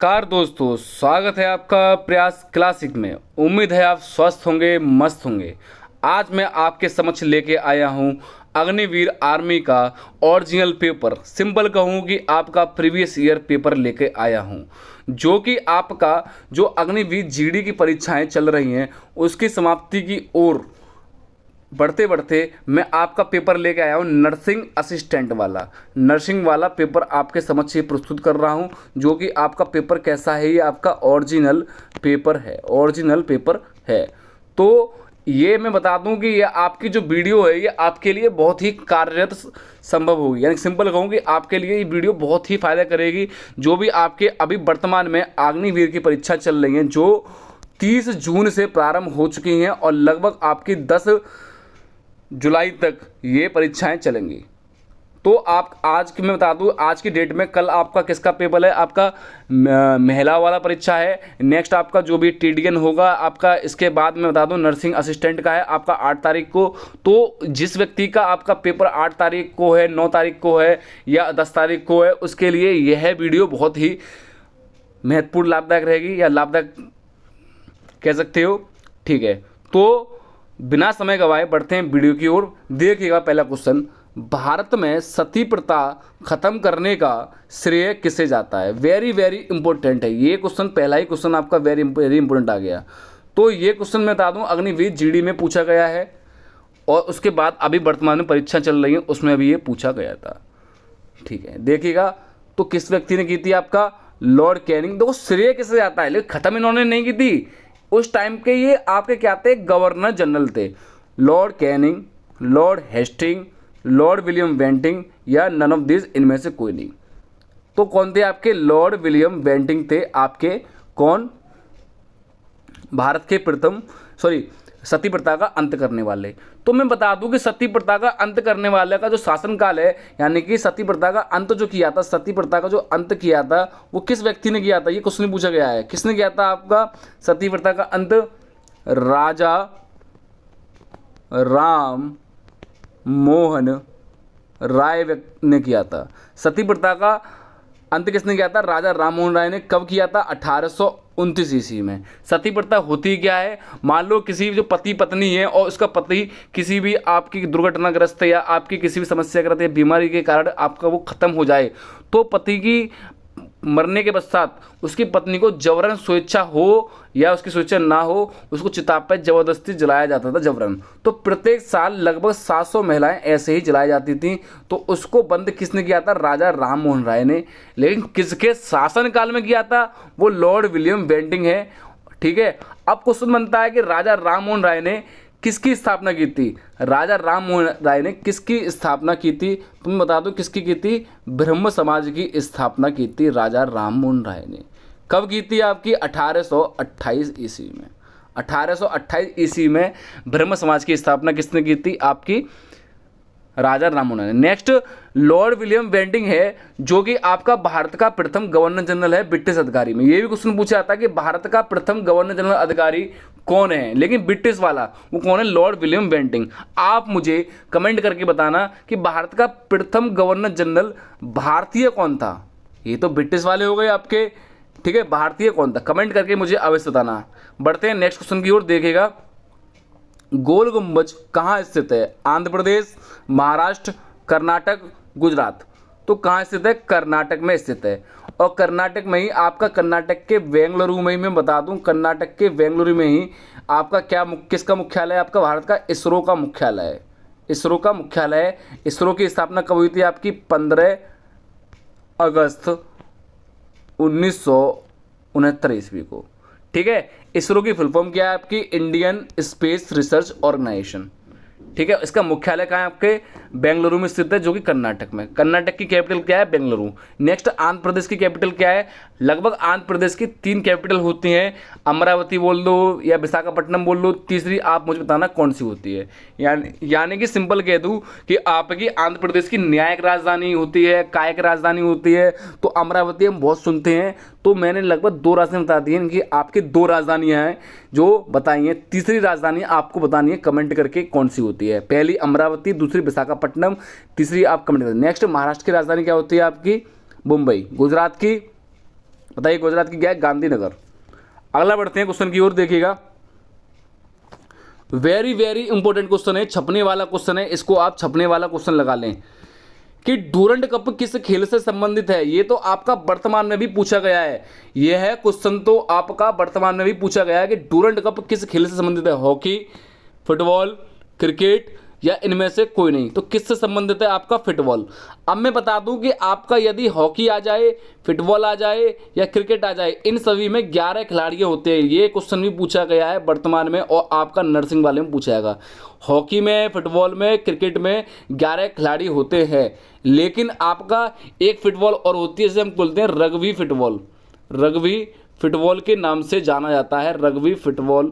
नमस्कार दोस्तों, स्वागत है आपका प्रयास क्लासिक में। उम्मीद है आप स्वस्थ होंगे, मस्त होंगे। आज मैं आपके समक्ष लेके आया हूँ अग्निवीर आर्मी का ओरिजिनल पेपर, सिंपल कहूँ कि आपका प्रीवियस ईयर पेपर लेके आया हूँ, जो कि आपका जो अग्निवीर जीडी की परीक्षाएं चल रही हैं उसकी समाप्ति की ओर बढ़ते बढ़ते मैं आपका पेपर लेके आया हूँ नर्सिंग असिस्टेंट वाला। नर्सिंग वाला पेपर आपके समक्ष ही प्रस्तुत कर रहा हूँ, जो कि आपका पेपर कैसा है, ये आपका ओरिजिनल पेपर है, ओरिजिनल पेपर है। तो ये मैं बता दूं कि ये आपकी जो वीडियो है ये आपके लिए बहुत ही कार्यरत संभव होगी, यानी सिंपल कहूँ कि आपके लिए ये वीडियो बहुत ही फ़ायदा करेगी। जो भी आपके अभी वर्तमान में अग्निवीर की परीक्षा चल रही हैं, जो 30 जून से प्रारंभ हो चुकी हैं और लगभग आपकी 10 जुलाई तक ये परीक्षाएं चलेंगी। तो आप आज की मैं बता दूं, आज की डेट में कल आपका किसका पेपर है, आपका महिला वाला परीक्षा है। नेक्स्ट आपका जो भी टीडीएन होगा आपका, इसके बाद मैं बता दूं नर्सिंग असिस्टेंट का है आपका 8 तारीख को। तो जिस व्यक्ति का आपका पेपर 8 तारीख को है, 9 तारीख को है या 10 तारीख को है, उसके लिए यह वीडियो बहुत ही महत्वपूर्ण लाभदायक रहेगी, या लाभदायक कह सकते हो। ठीक है, तो बिना समय गवाए बढ़ते हैं वीडियो की ओर। देखिएगा पहला क्वेश्चन, भारत में सती प्रथा खत्म करने का श्रेय किसे जाता है। वेरी वेरी इंपॉर्टेंट है ये क्वेश्चन, पहला ही क्वेश्चन आपका वेरी वेरी इंपॉर्टेंट आ गया। तो ये क्वेश्चन मैं बता दूं अग्निवीर जीडी में पूछा गया है, और उसके बाद अभी वर्तमान में परीक्षा चल रही है उसमें भी ये पूछा गया था। ठीक है, देखिएगा तो किस व्यक्ति ने की थी, आपका लॉर्ड कैनिंग। देखो श्रेय किसे जाता है, लेकिन खत्म इन्होंने नहीं की थी। उस टाइम के ये आपके क्या थे, गवर्नर जनरल थे। Lord Canning, lord Hasting, lord William Bentinck, या नन ऑफ दिस, इनमें से कोई नहीं। तो कौन थे आपके, लॉर्ड विलियम बेंटिंग थे आपके, कौन, भारत के प्रथम सती प्रथा का अंत करने वाले। तो मैं बता दूं कि सती प्रथा का अंत करने वाले का जो शासनकाल है, यानी कि सती प्रथा का अंत जो किया था, सती प्रथा का जो अंत किया था वो किस व्यक्ति ने किया था, ये क्वेश्चन पूछा गया है। किसने किया था आपका सती प्रथा का अंत, राजा राम मोहन राय ने किया था। सती प्रथा का अंत किसने किया था, राजा राम मोहन राय ने। कब किया था, 1829 ईस्वी में। सती प्रथा होती क्या है, मान लो किसी जो पति पत्नी है और उसका पति किसी भी आपकी दुर्घटनाग्रस्त या आपकी किसी भी समस्याग्रस्त या बीमारी के कारण आपका वो खत्म हो जाए, तो पति की मरने के पश्चात उसकी पत्नी को जबरन, स्वेच्छा हो या उसकी स्वेच्छा ना हो, उसको चिता पर जबरदस्ती जलाया जाता था, जबरन। तो प्रत्येक साल लगभग 700 महिलाएं ऐसे ही जलाई जाती थीं। तो उसको बंद किसने किया था, राजा राम मोहन राय ने। लेकिन किसके शासनकाल में किया था, वो लॉर्ड विलियम बेंटिंग है। ठीक है, अब क्वेश्चन बनता है कि राजा राम मोहन राय ने किसकी स्थापना की थी, राजा राम मोहन राय ने किसकी स्थापना की थी। तुम बता दो किसकी की थी, ब्रह्म समाज की स्थापना की थी राजा राम मोहन राय ने। कब की थी आपकी, 1828 ईस्वी में। 1828 ईस्वी में ब्रह्म समाज की स्थापना किसने की थी, आपकी राजा राम मोहन राय ने। नेक्स्ट लॉर्ड विलियम बेंटिंग है, जो कि आपका भारत का प्रथम गवर्नर जनरल है ब्रिटिश अधिकारी में। ये भी क्वेश्चन पूछा जाता है कि भारत का प्रथम गवर्नर जनरल अधिकारी कौन है, लेकिन ब्रिटिश वाला वो कौन है, लॉर्ड विलियम बेंटिंग। आप मुझे कमेंट करके बताना कि भारत का प्रथम गवर्नर जनरल भारतीय कौन था। ये तो ब्रिटिश वाले हो गए आपके, ठीक है, भारतीय कौन था, कमेंट करके मुझे अवश्य बताना। बढ़ते हैं नेक्स्ट क्वेश्चन की ओर। देखिएगा गोल गुंबज कहाँ स्थित है, आंध्र प्रदेश, महाराष्ट्र, कर्नाटक, गुजरात। तो कहाँ स्थित है, कर्नाटक में स्थित है। और कर्नाटक में ही आपका, कर्नाटक के बेंगलुरु में ही, मैं बता दूं कर्नाटक के बेंगलुरु में ही आपका क्या, किसका मुख्यालय है, आपका भारत का इसरो का मुख्यालय है। इसरो का मुख्यालय है। इसरो की स्थापना कब हुई थी आपकी, 15 अगस्त 1969 ईस्वी को। ठीक है, इसरो की फुल फॉर्म क्या है आपकी, इंडियन स्पेस रिसर्च ऑर्गेनाइजेशन। ठीक है, इसका मुख्यालय कहाँ है, आपके बेंगलुरु में स्थित है, जो कि कर्नाटक में। कर्नाटक की कैपिटल क्या है, बेंगलुरु। नेक्स्ट आंध्र प्रदेश की कैपिटल क्या है, लगभग आंध्र प्रदेश की 3 कैपिटल होती हैं, अमरावती बोल दो या विशाखापट्टनम बोल लो, तीसरी आप मुझे बताना कौन सी होती है। यानी कि सिंपल कह दूँ कि आपकी आंध्र प्रदेश की न्यायिक राजधानी होती है, कायिक राजधानी होती है। तो अमरावती हम बहुत सुनते हैं, तो मैंने लगभग 2 राजधानी बता दी हैं कि आपकी 2 राजधानियाँ हैं जो बताई हैं। तीसरी राजधानी आपको बतानी है कमेंट करके कौन सी होती है। पहली अमरावती, दूसरी विशाखापट्टनम, तीसरी आप कमेंट करें। नेक्स्ट महाराष्ट्र की राजधानी क्या होती है आपकी, मुंबई। गुजरात की बताइए गुजरात की क्या है? गांधीनगर। अगला बढ़ते हैं क्वेश्चन की ओर, देखिएगा वेरी वेरी इंपॉर्टेंट क्वेश्चन है, छपने वाला क्वेश्चन है, इसको आप छपने वाला क्वेश्चन लगा लें कि डूरंड कप किस खेल से संबंधित है। ये तो आपका वर्तमान में भी पूछा गया है, यह है क्वेश्चन तो आपका वर्तमान में भी पूछा गया है कि डूरंड कप किस खेल से संबंधित है। हॉकी, फुटबॉल, क्रिकेट या इनमें से कोई नहीं। तो किससे संबंधित है? आपका फुटबॉल। अब मैं बता दूं कि आपका यदि हॉकी आ जाए, फुटबॉल आ जाए या क्रिकेट आ जाए, इन सभी में 11 खिलाड़ी होते हैं। ये क्वेश्चन भी पूछा गया है वर्तमान में और आपका नर्सिंग वाले में पूछा जाएगा। हॉकी में, फुटबॉल में, क्रिकेट में 11 खिलाड़ी होते हैं, लेकिन आपका एक फुटबॉल और होती है जिसे हम बोलते हैं रग्बी फुटबॉल। रग्बी फुटबॉल के नाम से जाना जाता है, रग्बी फुटबॉल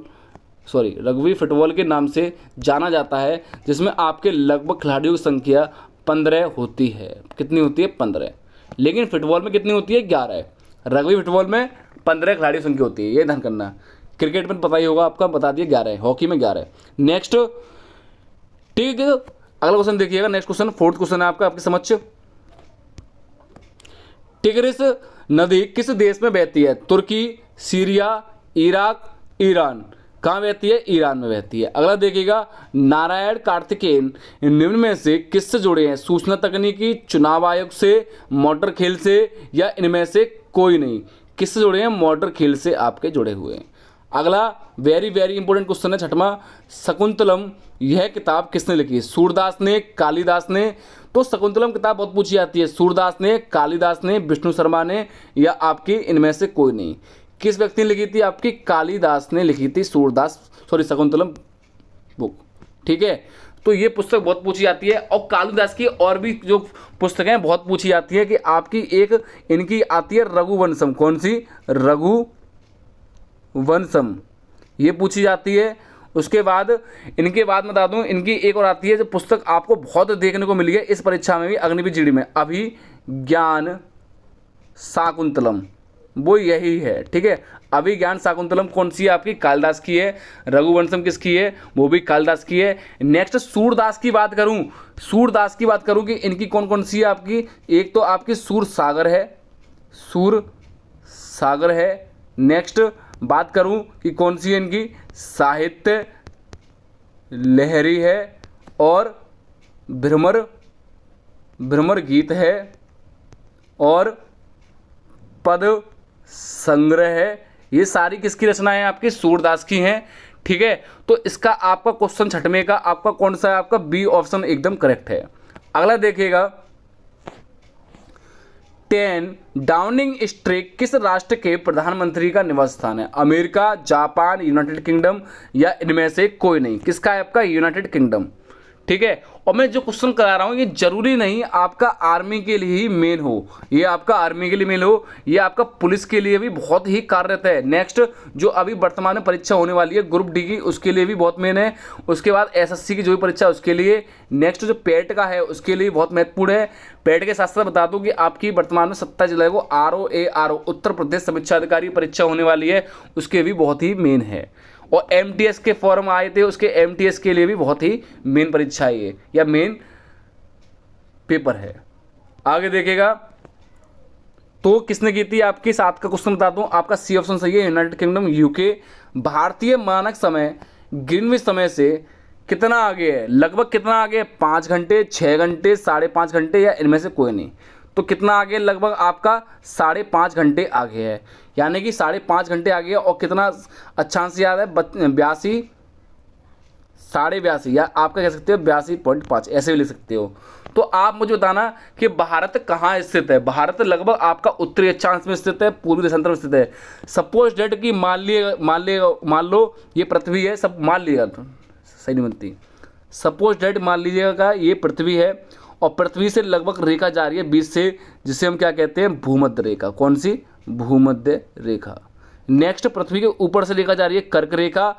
के नाम से जाना जाता है, जिसमें आपके लगभग खिलाड़ियों की संख्या 15 होती है। कितनी होती है? 15। लेकिन फुटबॉल में कितनी होती है? 11। रग्बी फुटबॉल में 15 खिलाड़ियों की संख्या होती है, ये ध्यान करना। क्रिकेट में पता ही होगा आपका, बता दिए 11 है, हॉकी में 11 है। नेक्स्ट, ठीक है, अगला क्वेश्चन देखिएगा। नेक्स्ट क्वेश्चन, फोर्थ क्वेश्चन है आपका, आपके समक्ष। टिग्रिस नदी किस देश में बहती है? तुर्की, सीरिया, इराक, ईरान। कहाँ बहती है? ईरान में बहती है। अगला देखिएगा, नारायण कार्तिकेयन निम्न में से किससे जुड़े हैं? सूचना तकनीकी, चुनाव आयोग से, मोटर खेल से या इनमें से कोई नहीं। किससे जुड़े हैं? मोटर खेल से आपके जुड़े हुए हैं। अगला वेरी वेरी इंपॉर्टेंट क्वेश्चन है छठवां, शकुंतलम यह किताब किसने लिखी? सूरदास ने, कालिदास ने। तो शकुंतलम किताब बहुत पूछी जाती है, सूरदास ने, कालिदास ने, विष्णु शर्मा ने या आपकी इनमें से कोई नहीं। किस व्यक्ति ने लिखी थी? आपकी कालिदास ने लिखी थी शकुंतलम बुक। ठीक है, तो ये पुस्तक बहुत पूछी जाती है और कालिदास की और भी जो पुस्तकें बहुत पूछी जाती है कि आपकी एक इनकी आती है रघुवंशम। कौन सी? रघुवंशम, ये पूछी जाती है। उसके बाद इनके बाद मैं बता दूं, इनकी एक और आती है जो पुस्तक आपको बहुत देखने को मिली है इस परीक्षा में भी, अग्निवीर जीडी में, अभिज्ञान शाकुंतलम, वो यही है। ठीक है, अभिज्ञान शाकुंतलम कौन सी है? आपकी कालिदास की है। रघुवंशम किसकी है? वो भी कालिदास की है। नेक्स्ट, सूरदास की बात करूं कि इनकी कौन कौन सी है आपकी? एक तो आपकी सूर सागर है। नेक्स्ट बात करूं कि कौन सी है इनकी? साहित्य लहरी है और भ्रमर गीत है और पद संग्रह है। ये सारी किसकी रचना है? आपकी सूरदास की हैं। ठीक है, तो इसका आपका क्वेश्चन छठवें का आपका कौन सा है? आपका बी ऑप्शन एकदम करेक्ट है। अगला देखिएगा, 10 डाउनिंग स्ट्रीट किस राष्ट्र के प्रधानमंत्री का निवास स्थान है? अमेरिका, जापान, यूनाइटेड किंगडम या इनमें से कोई नहीं। किसका है? आपका यूनाइटेड किंगडम। ठीक है, और मैं जो क्वेश्चन करा रहा हूं ये जरूरी नहीं आपका आर्मी के लिए ही मेन हो, ये आपका आर्मी के लिए मेन हो, ये आपका पुलिस के लिए भी बहुत ही कार्यरत है। नेक्स्ट, जो अभी वर्तमान में परीक्षा होने वाली है ग्रुप डी की, उसके लिए भी बहुत मेन है। उसके बाद एसएससी की जो भी परीक्षा है उसके लिए। नेक्स्ट, जो पेट का है उसके लिए बहुत महत्वपूर्ण है। पेट के साथ साथ बता दूं कि आपकी वर्तमान में 27 जुलाई को ROARO उत्तर प्रदेश समीक्षा अधिकारी परीक्षा होने वाली है, उसके भी बहुत ही मेन है। और MTS के फॉर्म आए थे, उसके MTS के लिए भी बहुत ही मेन परीक्षा है ये, या मेन पेपर है। आगे देखेगा तो किसने की थी? आपकी 7 का क्वेश्चन बता दूं, आपका सी ऑप्शन सही है, यूनाइटेड किंगडम UK। भारतीय मानक समय ग्रीनविच समय से कितना आगे है? लगभग कितना आगे है? 5 घंटे, 6 घंटे, 5.5 घंटे या इनमें से कोई नहीं। तो कितना आगे? लगभग आपका 5.5 घंटे आगे है, यानी कि 5.5 घंटे आगे है। और कितना अक्षांश याद है? 82, 82.5 या आपका कह सकते हो 82.5, ऐसे भी लिख सकते हो। तो आप मुझे बताना कि भारत कहाँ स्थित है? भारत लगभग आपका उत्तरी अक्षांश में स्थित है, पूर्वी देशांतर में स्थित है। सपोज डेट कि मान लो ये पृथ्वी है, सब मान लिएगा, तो सही नहीं बनती। सपोज डेट मान लीजिएगा ये पृथ्वी है और पृथ्वी से लगभग रेखा जा रही है बीच से, जिसे हम क्या कहते हैं? भूमध्य रेखा। कौन सी? भूमध्य रेखा। नेक्स्ट, पृथ्वी के ऊपर से रेखा जा रही है कर्क रेखा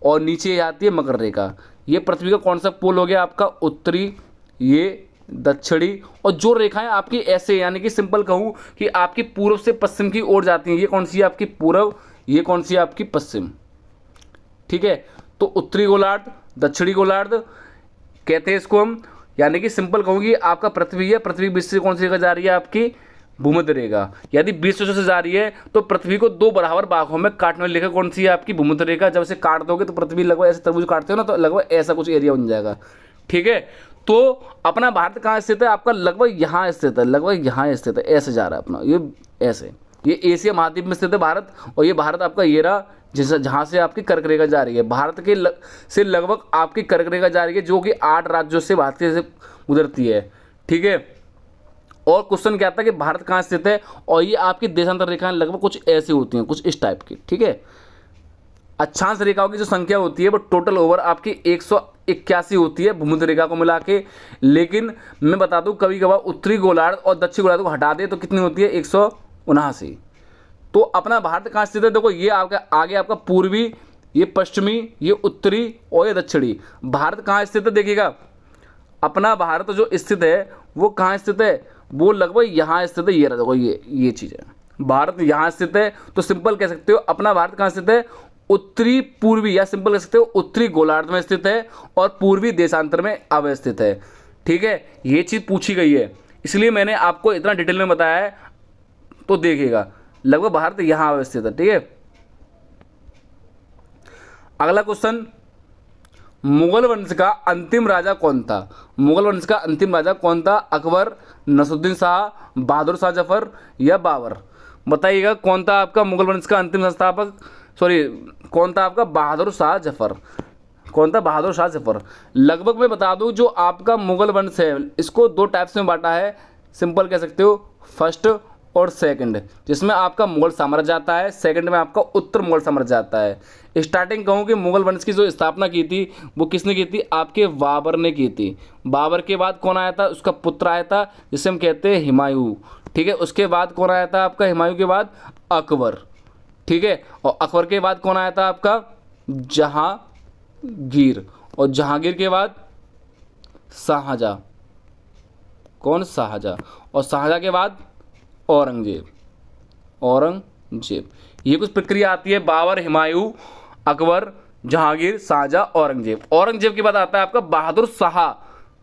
और नीचे आती है मकर रेखा। ये पृथ्वी का कौन सा पोल हो गया? आपका उत्तरी, ये दक्षिणी। और जो रेखाएं आपकी ऐसे, यानी कि सिंपल कहूँ कि आपकी पूर्व से पश्चिम की ओर जाती हैं, ये कौन सी है? आपकी पूर्व, ये कौन सी है? आपकी पश्चिम। ठीक है, तो उत्तरी गोलार्ध, दक्षिणी गोलार्ध कहते हैं इसको हम, यानी कि सिंपल कहूँगी आपका पृथ्वी है, पृथ्वी बीच से कौन सी रेखा जा रही है? आपकी भूमध्य रेखा। यदि 20 वर्षों से जा रही है तो पृथ्वी को 2 बराबर भागों में काटने वाली रेखा कौन सी है आपकी? भूमध्य रेखा। जब इसे काट दोगे तो पृथ्वी लगभग ऐसे तरबूज काटते हो ना, तो लगभग ऐसा कुछ एरिया बन जाएगा। ठीक है, तो अपना भारत कहाँ स्थित है आपका? लगभग यहाँ स्थित है, लगभग यहाँ स्थित है, ऐसे जा रहा है अपना ये ऐसे। ये एशिया महाद्वीप में स्थित है भारत, और ये भारत आपका ये रहा जहाँ से आपकी कर्क रेखा जा रही है। भारत के से लगभग आपकी कर्क रेखा जा रही है, जो कि 8 राज्यों से भारत से गुजरती है। ठीक है, और क्वेश्चन क्या आता है कि भारत कहाँ स्थित है, और ये आपकी देशांतर रेखाएं लगभग कुछ ऐसी होती हैं, कुछ इस टाइप की। ठीक है, अक्षांश रेखाओं की जो संख्या होती है वो टोटल ओवर आपकी 181 होती है भूमध्य रेखा को मिला के। लेकिन मैं बता दूं कभी कभार उत्तरी गोलार्ध और दक्षिणी गोलार्ध को हटा दे तो कितनी होती है? 179। तो अपना भारत कहाँ स्थित है? देखो ये आपका आगे आपका पूर्वी, ये पश्चिमी, ये उत्तरी और ये दक्षिणी। भारत कहाँ स्थित है देखिएगा, अपना भारत जो स्थित है वो कहाँ स्थित है? वो लगभग यहाँ स्थित है। ये देखो ये चीज़ है, भारत यहाँ स्थित है। तो सिंपल कह सकते हो अपना भारत कहाँ स्थित है? उत्तरी पूर्वी, या सिंपल कह सकते हो उत्तरी गोलार्ध में स्थित है और पूर्वी देशांतर में अवस्थित है। ठीक है, ये चीज़ पूछी गई है, इसलिए मैंने आपको इतना डिटेल में बताया है। तो देखिएगा लगभग भारत यहाँ अवस्थित है। ठीक है, अगला क्वेश्चन, मुगल वंश का अंतिम राजा कौन था? मुगल वंश का अंतिम राजा कौन था? अकबर, नसरुद्दीन शाह, बहादुर शाह जफर या बाबर? बताइएगा कौन था आपका मुगल वंश का अंतिम संस्थापक? सॉरी, कौन था आपका? बहादुर शाह जफर। कौन था? बहादुर शाह जफर। लगभग मैं बता दूं जो आपका मुगल वंश है इसको 2 टाइप्स में बांटा है, सिंपल कह सकते हो फर्स्ट और सेकंड, जिसमें आपका मुगल साम्राज्य आता है, सेकंड में आपका उत्तर मुगल साम्राज्य आता है। स्टार्टिंग कहूँ कि मुगल वंश की जो स्थापना की थी वो किसने की थी? आपके बाबर ने की थी। बाबर के बाद कौन आया था? उसका पुत्र आया था जिसे हम कहते हैं हुमायूं। ठीक है, उसके बाद कौन आया था आपका? हुमायूं के बाद अकबर। ठीक है, और अकबर के बाद कौन आया था आपका? जहांगीर, और जहांगीर के बाद शाहजहां। कौन? शाहजहां। और शाहजहां के बाद औरंगजेब। औरंगजेब, ये कुछ प्रक्रिया आती है, बाबर, हुमायूं, अकबर, जहांगीर, शाहजहां, औरंगजेब। औरंगजेब के बाद आता है आपका बहादुर शाह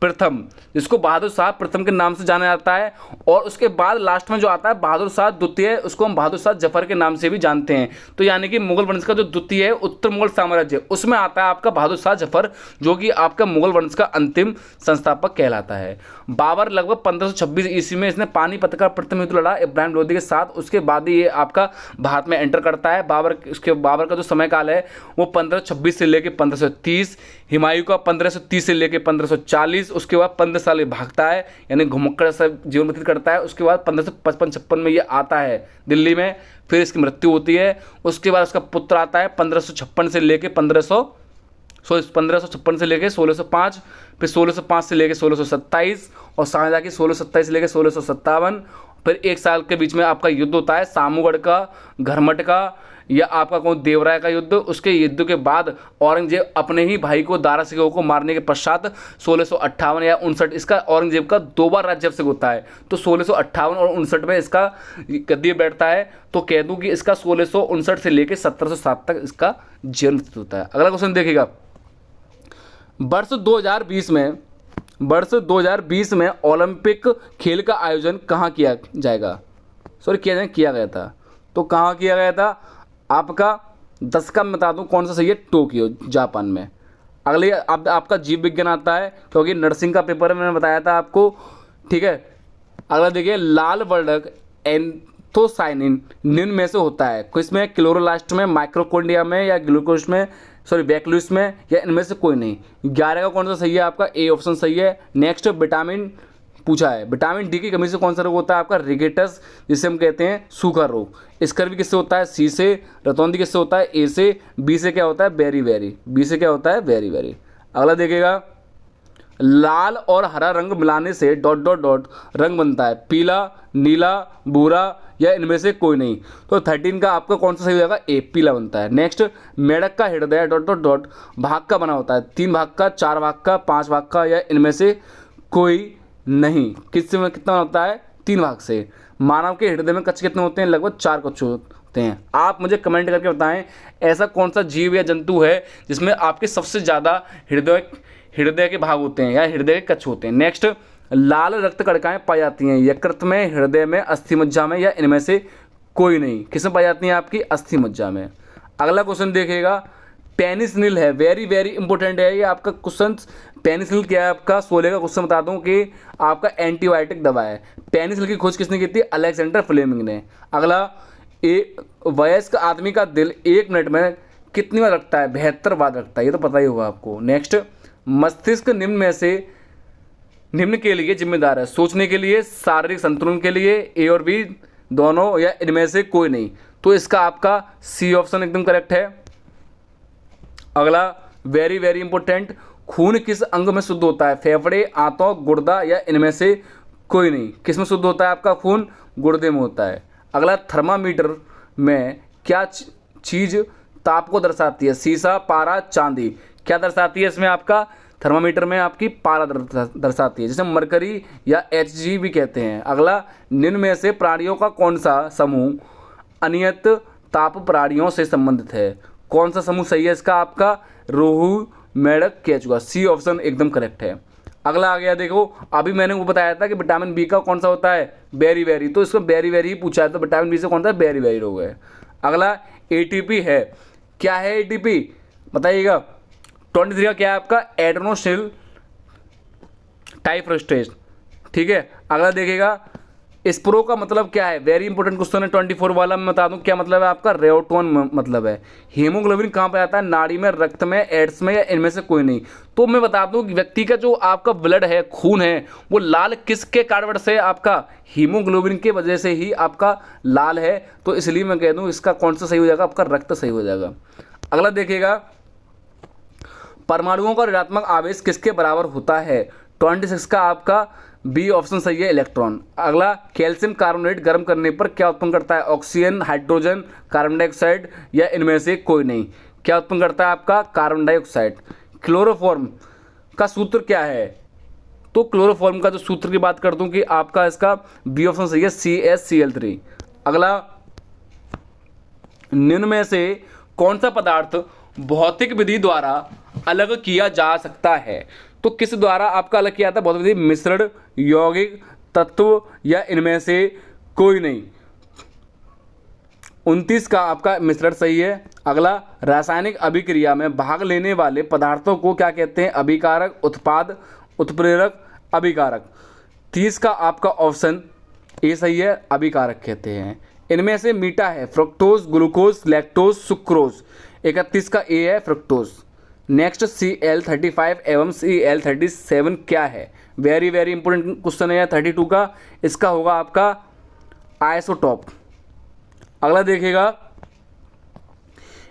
प्रथम, जिसको बहादुर शाह प्रथम के नाम से जाना जाता है। और उसके बाद लास्ट में जो आता है बहादुर शाह द्वितीय, उसको हम बहादुर शाह जफर के नाम से भी जानते हैं। तो यानी कि मुगल वंश का जो द्वितीय है उत्तर मुगल साम्राज्य, उसमें आता है आपका बहादुर शाह जफर, जो कि आपका मुगल वंश का अंतिम संस्थापक कहलाता है। बाबर लगभग 1526 ईस्वी में इसने पानीपत का प्रथम युद्ध लड़ा इब्राहिम लोदी के साथ, उसके बाद ही ये आपका भारत में एंटर करता है। बाबर का जो समय काल है वो 1526 से लेकर 1530, हुमायूं का 1530 से लेकर 1540, उसके बाद 15 साल ये भागता है, यानी घुमक्कड़ सा जीवन व्यतीत करता है। उसके बाद 1555-56 में ये आता है दिल्ली में, फिर इसकी मृत्यु होती है। उसके बाद उसका पुत्र आता है 1556 से लेकर 1556 से लेकर 1605, फिर 1605 से लेकर 1627, और शाहजहां की 1627 से लेकर 1657। फिर 1 साल के बीच में आपका युद्ध होता है सामूगढ़ का, घरमट का, या आपका कौन देवराय का युद्ध। उसके युद्ध के बाद औरंगजेब अपने ही भाई को दारा शिकोह को मारने के पश्चात 1658 या 59, इसका औरंगजेब का 2 बार राज्याभिषेक होता है। तो 1658 और 59 में इसका गद्दी बैठता है। तो कह दूं कि इसका 1659 से लेकर 1707 तक इसका जीवन व्यतीत होता है। अगला क्वेश्चन देखिएगा, वर्ष 2020 में ओलंपिक खेल का आयोजन कहाँ किया जाएगा? किया गया था। तो कहाँ किया गया था? आपका 10 का मैं बता दूं कौन सा सही है? टोक्यो, जापान में। अगले आपका जीव विज्ञान आता है, क्योंकि नर्सिंग का पेपर मैंने बताया था आपको। ठीक है, अगला देखिए, लाल वर्णक एंथोसाइनिन निम्न में से होता है किसमें? क्लोरोलास्ट में, माइक्रोकोंडिया में, या ग्लूकोज में, बैक्लूस में, या इनमें से कोई नहीं। 11 का कौन सा सही है आपका? ए ऑप्शन सही है। नेक्स्ट विटामिन पूछा है, विटामिन डी की कमी से कौन सा रोग होता है आपका? रिकेटस, जिसे हम कहते हैं सूखा रोग। स्कर्वी किससे होता है? सी से। रतौंधी किससे होता है? ए से। बी से क्या होता है? Berry berry. बी से क्या होता है? Beriberi. अगला देखिएगा, लाल और हरा रंग मिलाने से ... रंग बनता है, पीला, नीला, भूरा, या इनमें से कोई नहीं। तो 13 का आपका कौन सा सही हो जाएगा? ए, पीला बनता है। नेक्स्ट, मेढक का हृदय ... भाग का बना होता है, 3 भाग का, 4 भाग का, 5 भाग का, या इनमें से कोई नहीं। किससे में कितना होता है? 3 भाग से। मानव के हृदय में कक्ष कितने होते हैं? लगभग 4 कक्ष होते हैं। आप मुझे कमेंट करके बताएं ऐसा कौन सा जीव या जंतु है जिसमें आपके सबसे ज़्यादा हृदय के भाग होते हैं या हृदय के कक्ष होते हैं। नेक्स्ट, लाल रक्त कणिकाएं पाई जाती हैं? यकृत में, हृदय में, अस्थि मज्जा में, या इनमें से कोई नहीं? किसमें पाई जाती हैं? आपकी अस्थि मज्जा में। अगला क्वेश्चन देखिएगा, पेनिसिलिन है, वेरी वेरी इंपॉर्टेंट है ये आपका क्वेश्चन। पेनिसिलिन क्या है आपका? 16 का क्वेश्चन बता दूं कि आपका एंटीबायोटिक दवा है। पेनिसिलिन की खोज किसने की थी? अलेक्जेंडर फ्लेमिंग ने। अगला, वयस्क आदमी का दिल 1 मिनट में कितनी बार रखता है? 72 बार रखता है, ये तो पता ही होगा आपको। नेक्स्ट, मस्तिष्क निम्न में से निम्न के लिए जिम्मेदार है? सोचने के लिए, शारीरिक संतुलन के लिए, ए और बी दोनों, या इनमें से कोई नहीं? तो इसका आपका सी ऑप्शन एकदम करेक्ट है। अगला, वेरी वेरी इंपॉर्टेंट, खून किस अंग में शुद्ध होता है? फेफड़े, आंतों, गुर्दा, या इनमें से कोई नहीं? किस में शुद्ध होता है आपका खून? गुर्दे में होता है। अगला, थर्मामीटर में क्या चीज़ ताप को दर्शाती है? शीशा, पारा, चांदी। क्या दर्शाती है इसमें आपका? थर्मामीटर में आपकी पारा दर्शाती है, जिसे मरकरी या Hg भी कहते हैं। अगला, निम्न में से प्राणियों का कौन सा समूह अनियत ताप प्राणियों से संबंधित है? कौन सा समूह सही है इसका? आपका रोहू, मेढक, केचुआ। सी ऑप्शन एकदम करेक्ट है। अगला आ गया, देखो अभी मैंने वो बताया था कि विटामिन बी का कौन सा होता है? Beriberi. तो इसको बेरी बेरी ही पूछा है, तो विटामिन बी से कौन सा? बेरी बेरी हो गए। अगला, एटीपी है, क्या है एटीपी? बताइएगा। 23 का क्या है आपका? एड्रेनोसिल टाइफॉस्फेट। ठीक है। अगला देखिएगा, स्प्रो का मतलब क्या है? वेरी इंपॉर्टेंट क्वेश्चन है 24 वाला। मैं बता दूं क्या मतलब है आपका? रेओटोन मतलब है। हीमोग्लोबिन कहाँ पे आता है? नाड़ी में, रक्त में, एड्स में, या इनमें से कोई नहीं? तो मैं बता दूं कि व्यक्ति का जो आपका ब्लड है, खून है, वो लाल किसके कारण से? आपका हीमोग्लोबिन के वजह से ही आपका लाल है। तो इसलिए मैं कह दूँ इसका कौन सा सही हो जाएगा? आपका रक्त सही हो जाएगा। अगला देखिएगा, परमाणुओं का ऋणात्मक आवेश किसके बराबर होता है? 26 का आपका बी ऑप्शन सही है, इलेक्ट्रॉन। अगला, कैल्शियम कार्बोनेट गर्म करने पर क्या उत्पन्न करता है? ऑक्सीजन, हाइड्रोजन, कार्बन डाइऑक्साइड, या इनमें से कोई नहीं? क्या उत्पन्न करता है आपका? Carbon dioxide. क्लोरोफॉर्म का सूत्र क्या है? तो क्लोरोफॉर्म का जो सूत्र की बात कर दूं कि आपका इसका बी ऑप्शन सही है, CaCl3। अगला, निम्न में से कौन सा पदार्थ भौतिक विधि द्वारा अलग किया जा सकता है? तो किस द्वारा आपका अलग किया जाता है भौतिक विधि? मिश्रण, यौगिक, तत्व, या इनमें से कोई नहीं? 29 का आपका मिश्रण सही है। अगला, रासायनिक अभिक्रिया में भाग लेने वाले पदार्थों को क्या कहते हैं? अभिकारक, उत्पाद, उत्प्रेरक, अभिकारक। 30 का आपका ऑप्शन ए सही है, अभिकारक कहते हैं। इनमें से मीठा है फ्रक्टोज, ग्लूकोज, लैक्टोज, सुक्रोज। 31 का ए है, फ्रक्टोज। नेक्स्ट, Cl35 एवं Cl37 क्या है? वेरी वेरी इंपॉर्टेंट क्वेश्चन है 32 का। इसका होगा आपका आइसोटॉप। अगला देखिएगा,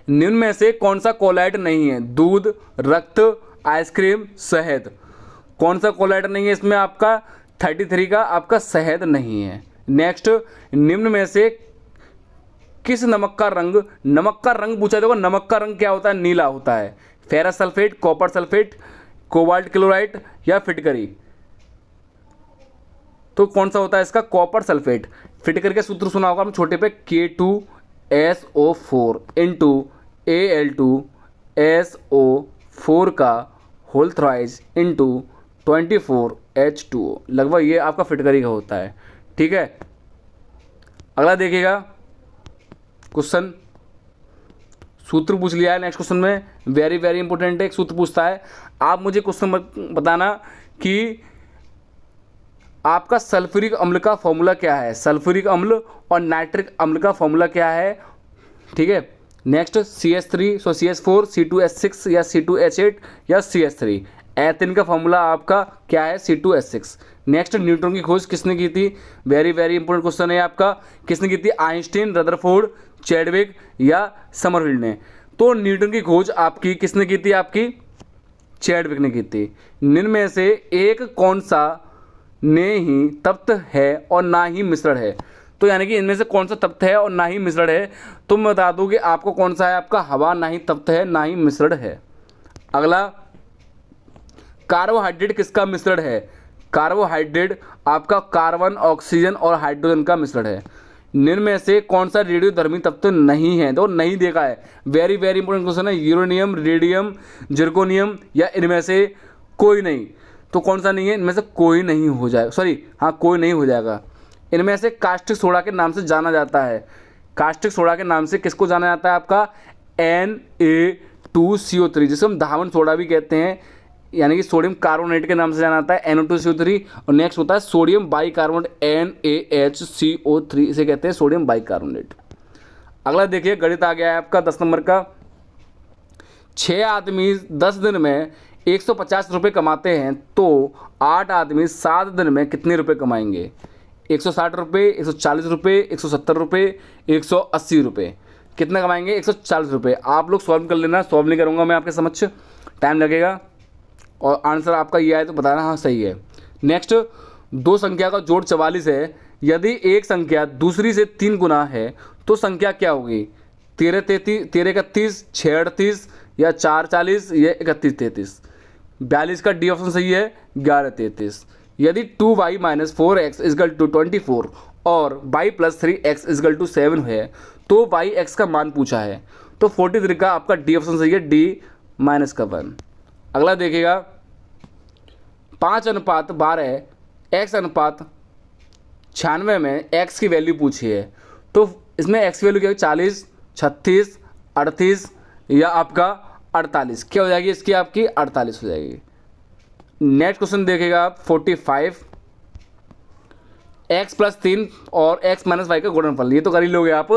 निम्न में से कौन सा कोलाइड नहीं है? दूध, रक्त, आइसक्रीम, शहद। कौन सा कोलाइड नहीं है इसमें? आपका 33 का आपका शहद नहीं है। नेक्स्ट, निम्न में से किस नमक का रंग पूछा देखो, नमक का रंग क्या होता है? नीला होता है। Ferrous sulphate, copper sulphate, cobalt chloride, या फिटकरी। तो कौन सा होता है इसका? Copper sulphate. फिटकरी का सूत्र सुना होगा हम छोटे पे, K2SO4 इंटू Al2SO4 का होल थ्राइस इंटू 24H2O। लगभग ये आपका फिटकरी का होता है। ठीक है। अगला देखिएगा क्वेश्चन, सूत्र पूछ लिया है। नेक्स्ट क्वेश्चन में वेरी वेरी इंपॉर्टेंट एक सूत्र पूछता है। आप मुझे क्वेश्चन बताना कि आपका सल्फ्यूरिक अम्ल का फॉर्मूला क्या है? सल्फ्यूरिक अम्ल और नाइट्रिक अम्ल का फॉर्मूला क्या है? ठीक है। नेक्स्ट, CH3, CH4, C2H6, या C2H8, या CH3। एथिन का फॉर्मूला आपका क्या है? C2H6। नेक्स्ट, न्यूट्रॉन की खोज किसने की थी? वेरी वेरी इंपॉर्टेंट क्वेश्चन है आपका। किसने की थी? आइंस्टीन, रदरफोर्ड, चैडविक, या समरफील्ड ने। तो न्यूटन की खोज आपकी किसने की थी? आपकी चैडविक ने की थी। निम्न में से एक कौन सा ने ही तप्त है और ना ही मिश्रण है? तो यानी कि इनमें से कौन सा तप्त है और ना ही मिश्रण है? तो मैं बता दूं कि आपको कौन सा है? आपका हवा ना ही तप्त है ना ही मिश्रण है। अगला, कार्बोहाइड्रेट किसका मिश्रण है? कार्बोहाइड्रेट आपका कार्बन, ऑक्सीजन और हाइड्रोजन का मिश्रण है। निम्न में से कौन सा रेडियोधर्मी तत्व नहीं है? तो नहीं देखा है। वेरी वेरी इंपॉर्टेंट क्वेश्चन है। यूरेनियम, रेडियम, जिर्कोनियम, या इनमें से कोई नहीं? तो कौन सा नहीं है? इनमें से कोई नहीं हो जाएगा, सॉरी हाँ कोई नहीं हो जाएगा। इनमें से कास्टिक सोडा के नाम से जाना जाता है। कास्टिक सोडा के नाम से किसको जाना जाता है? आपका Na2CO3, जिसे हम धावन सोडा भी कहते हैं, यानी कि सोडियम कार्बोनेट के नाम से जाना जाता है NO2CO3। और नेक्स्ट होता है सोडियम बाइकार्बोनेट NaHCO3, इसे कहते हैं सोडियम बाइकार्बोनेट। अगला देखिए, गणित आ गया है आपका 10 नंबर का। 6 आदमी 10 दिन में 150 रुपये कमाते हैं, तो 8 आदमी 7 दिन में कितने रुपए कमाएंगे? 160 रुपये, 140 रुपये, 170 रुपये, 180 रुपये। कितना कमाएंगे? 140 रुपये। आप लोग सॉल्व कर लेना, सॉल्व नहीं करूँगा मैं आपके समक्ष, टाइम लगेगा। और आंसर आपका ये आए तो बताना हाँ सही है। नेक्स्ट, दो संख्या का जोड़ 44 है। यदि एक संख्या दूसरी से 3 गुना है तो संख्या क्या होगी? 13 31, 6 38, या 4 40, या 31 33। 42 का डी ऑप्शन सही है, 11 33। यदि 2y - 4x = 24 और y + 3x = 7 है तो yx का मान पूछा है, तो 43 का आपका डी ऑप्शन सही है, d -1। अगला देखिएगा, 5:12 x/96 में x की वैल्यू पूछी है, तो इसमें x की वैल्यू क्या है? 40, 36, 38 या आपका 48। क्या हो जाएगी इसकी? आपकी 48 हो जाएगी। नेक्स्ट क्वेश्चन देखिएगा आप 45, x + 3 और x - y का गुणनफल। ये तो कर ही लोगे आप,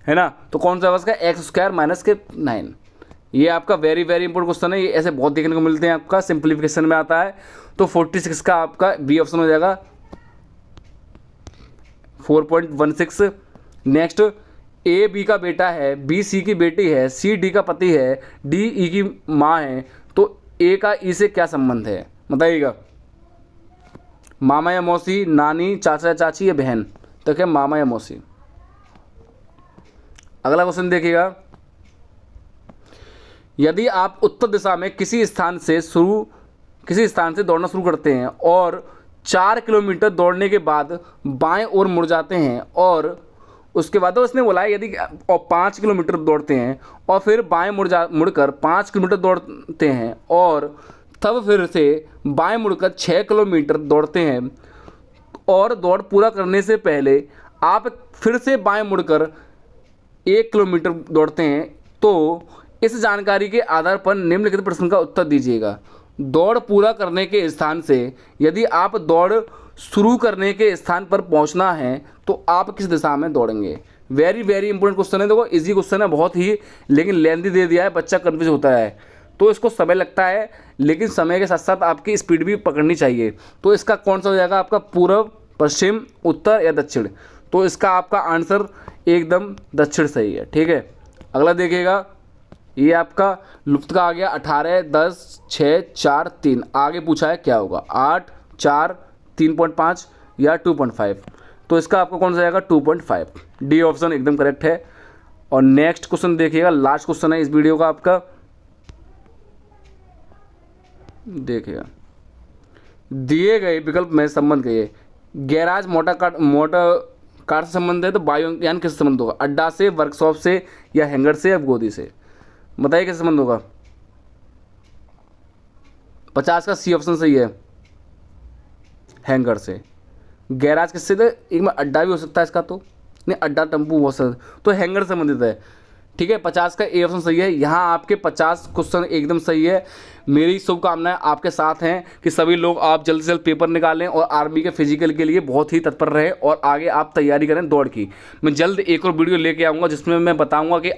है ना? तो कौन सा उसका? x² - 9। ये आपका वेरी इंपॉर्टेंट क्वेश्चन है, ये ऐसे बहुत देखने को मिलते हैं, आपका सिंप्लीफिकेशन में आता है। तो 46 का आपका बी ऑप्शन हो जाएगा, 4.16। नेक्स्ट, ए बी का बेटा है, बी सी की बेटी है, सी डी का पति है, डी ई की माँ है, तो ए का ई से क्या संबंध है? बताइएगा। मामा या मौसी, नानी, चाचा या चाची या बहन? तो क्या मामा या मौसी। अगला क्वेश्चन देखिएगा, यदि आप उत्तर दिशा में किसी स्थान से दौड़ना शुरू करते हैं और 4 किलोमीटर दौड़ने के बाद बाएं ओर मुड़ जाते हैं, और उसके बाद उसने बोला है यदि 5 किलोमीटर दौड़ते हैं और फिर बाएं मुड़कर 5 किलोमीटर दौड़ते हैं और तब फिर से बाएं मुड़कर 6 किलोमीटर दौड़ते हैं, और दौड़ पूरा करने से पहले आप फिर से बाएं मुड़कर 1 किलोमीटर दौड़ते हैं, तो इस जानकारी के आधार पर निम्नलिखित प्रश्न का उत्तर दीजिएगा। दौड़ पूरा करने के स्थान से यदि आप दौड़ शुरू करने के स्थान पर पहुंचना है तो आप किस दिशा में दौड़ेंगे? वेरी इंपॉर्टेंट क्वेश्चन है। देखो इजी क्वेश्चन है बहुत ही, लेकिन लेंथी दे दिया है, बच्चा कंफ्यूज होता है, तो इसको समय लगता है, लेकिन समय के साथ साथ आपकी स्पीड भी पकड़नी चाहिए। तो इसका कौन सा हो जाएगा? आपका पूर्व, पश्चिम, उत्तर या दक्षिण? तो इसका आपका आंसर एकदम दक्षिण सही है। ठीक है, अगला देखिएगा, ये आपका लुप्त का आ गया 18, 10, 6, 4, 3। आगे पूछा है क्या होगा? 8, 4, 3.5 या 2.5? तो इसका आपको कौन सा आएगा? 2.5। डी ऑप्शन एकदम करेक्ट है। और नेक्स्ट क्वेश्चन देखिएगा, लास्ट क्वेश्चन है इस वीडियो का आपका, देखिएगा। दिए गए विकल्प में संबंध कहिए। गैराज मोटर कार से संबंध है तो वायुयान किससे संबंध होगा? अड्डा से, वर्कशॉप से, या हैंगर से, या गोदी से? बताइए किससे संबंध होगा? 50 का सी ऑप्शन सही है, हैंगर से। गैराज किससे थे? एक में अड्डा भी हो सकता है इसका, तो नहीं अड्डा टेम्पू हो सकता, तो हैंगर से संबंधित है। ठीक है, 50 का ए ऑप्शन सही है। यहाँ आपके 50 क्वेश्चन एकदम सही है। मेरी शुभकामनाएं आपके साथ हैं कि सभी लोग आप जल्द से जल्द पेपर निकालें और आर्मी के फिजिकल के लिए बहुत ही तत्पर रहें और आगे आप तैयारी करें दौड़ की। मैं जल्द एक और वीडियो लेके आऊँगा जिसमें मैं बताऊँगा कि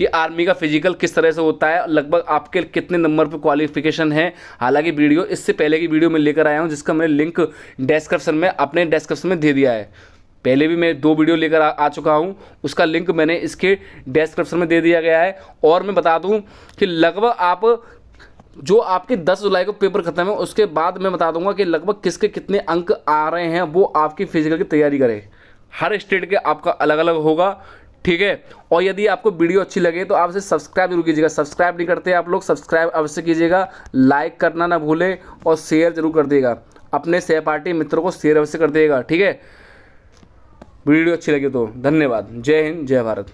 आर्मी का फिजिकल किस तरह से होता है, लगभग आपके कितने नंबर पर क्वालिफिकेशन है। हालाँकि वीडियो इससे पहले की वीडियो में लेकर आया हूँ जिसका मैंने लिंक अपने डिस्क्रिप्शन में दे दिया है। पहले भी मैं 2 वीडियो लेकर आ चुका हूँ, उसका लिंक मैंने इसके डिस्क्रिप्शन में दे दिया गया है। और मैं बता दूँ कि लगभग आप जो आपके 10 जुलाई को पेपर खत्म है उसके बाद मैं बता दूंगा कि लगभग किसके कितने अंक आ रहे हैं, वो आपकी फिजिकल की तैयारी करें। हर स्टेट के आपका अलग अलग होगा। ठीक है, और यदि आपको वीडियो अच्छी लगे तो आप इसे सब्सक्राइब जरूर कीजिएगा। सब्सक्राइब नहीं करते आप लोग, सब्सक्राइब अवश्य कीजिएगा, लाइक करना ना भूलें और शेयर जरूर कर देगा। अपने सहपाठी मित्रों को शेयर अवश्य कर देगा। ठीक है, वीडियो अच्छी लगी तो धन्यवाद। जय हिंद, जय भारत।